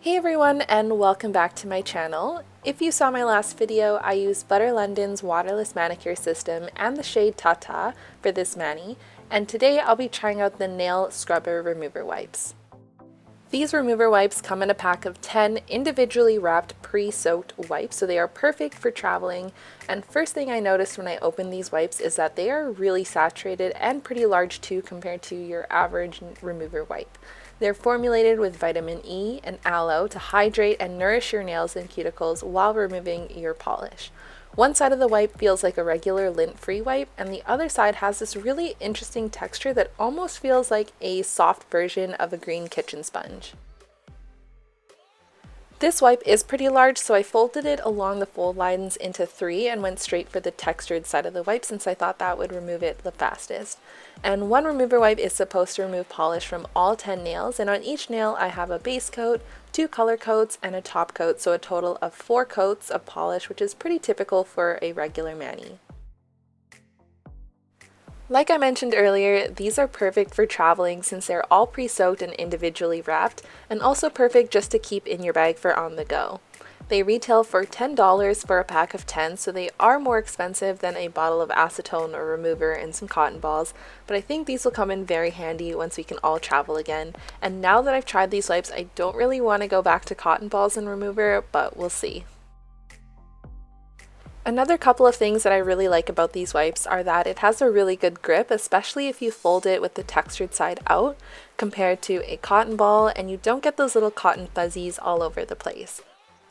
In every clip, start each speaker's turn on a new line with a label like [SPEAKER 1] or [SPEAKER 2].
[SPEAKER 1] Hey everyone, and welcome back to my channel. If you saw my last video, I used Butter London's Waterless Manicure System and the shade Tata for this mani, and today I'll be trying out the Nail Scrubber Remover Wipes. These remover wipes come in a pack of 10 individually wrapped pre-soaked wipes, so they are perfect for traveling. And first thing I noticed when I opened these wipes is that they are really saturated and pretty large too compared to your average remover wipe. They're formulated with vitamin E and aloe to hydrate and nourish your nails and cuticles while removing your polish. One side of the wipe feels like a regular lint-free wipe, and the other side has this really interesting texture that almost feels like a soft version of a green kitchen sponge. This wipe is pretty large, so I folded it along the fold lines into 3 and went straight for the textured side of the wipe since I thought that would remove it the fastest. And one remover wipe is supposed to remove polish from all 10 nails, and on each nail I have a base coat, 2 color coats, and a top coat, so a total of 4 coats of polish, which is pretty typical for a regular mani. Like I mentioned earlier, these are perfect for traveling since they're all pre-soaked and individually wrapped, and also perfect just to keep in your bag for on the go. They retail for $10 for a pack of 10, so they are more expensive than a bottle of acetone or remover and some cotton balls, but I think these will come in very handy once we can all travel again. And now that I've tried these wipes, I don't really want to go back to cotton balls and remover, but we'll see. Another couple of things that I really like about these wipes are that it has a really good grip, especially if you fold it with the textured side out compared to a cotton ball, and you don't get those little cotton fuzzies all over the place.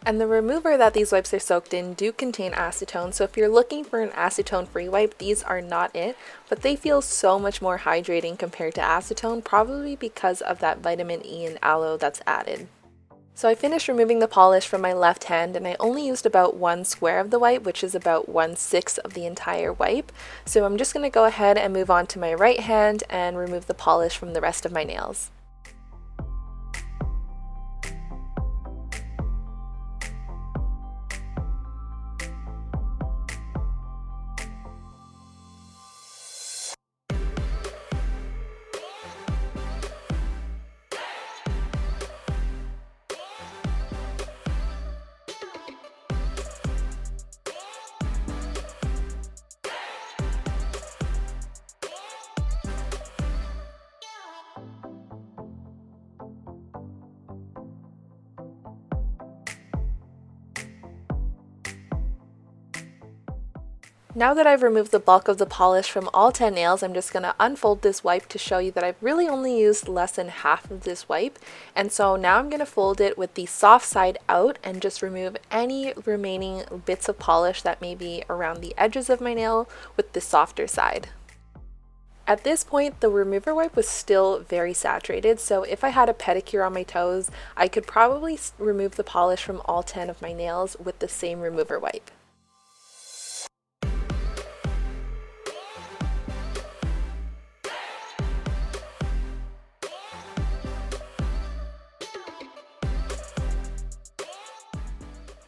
[SPEAKER 1] And the remover that these wipes are soaked in do contain acetone, so if you're looking for an acetone-free wipe, these are not it, but they feel so much more hydrating compared to acetone, probably because of that vitamin E and aloe that's added. So I finished removing the polish from my left hand, and I only used about 1 square of the wipe, which is about 1/6 of the entire wipe. So I'm just going to go ahead and move on to my right hand and remove the polish from the rest of my nails. Now that I've removed the bulk of the polish from all 10 nails, I'm just going to unfold this wipe to show you that I've really only used less than half of this wipe. And so now I'm going to fold it with the soft side out and just remove any remaining bits of polish that may be around the edges of my nail with the softer side. At this point, the remover wipe was still very saturated, so if I had a pedicure on my toes, I could probably remove the polish from all 10 of my nails with the same remover wipe.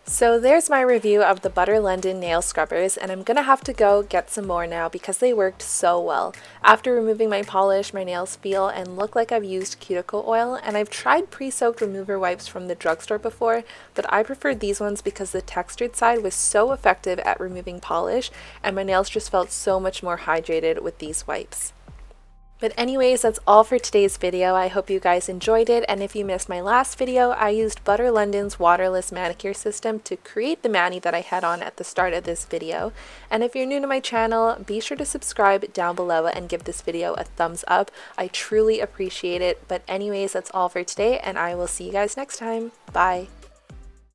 [SPEAKER 1] So there's my review of the Butter London nail scrubbers, and I'm gonna have to go get some more now because they worked so well. After removing my polish, my nails feel and look like I've used cuticle oil, and I've tried pre-soaked remover wipes from the drugstore before, but I preferred these ones because the textured side was so effective at removing polish, and my nails just felt so much more hydrated with these wipes. But anyways, that's all for today's video. I hope you guys enjoyed it, and if you missed my last video, I used Butter London's Waterless Manicure System to create the mani that I had on at the start of this video. And if you're new to my channel, be sure to subscribe down below and give this video a thumbs up. I truly appreciate it. But anyways, that's all for today, and I will see you guys next time. Bye!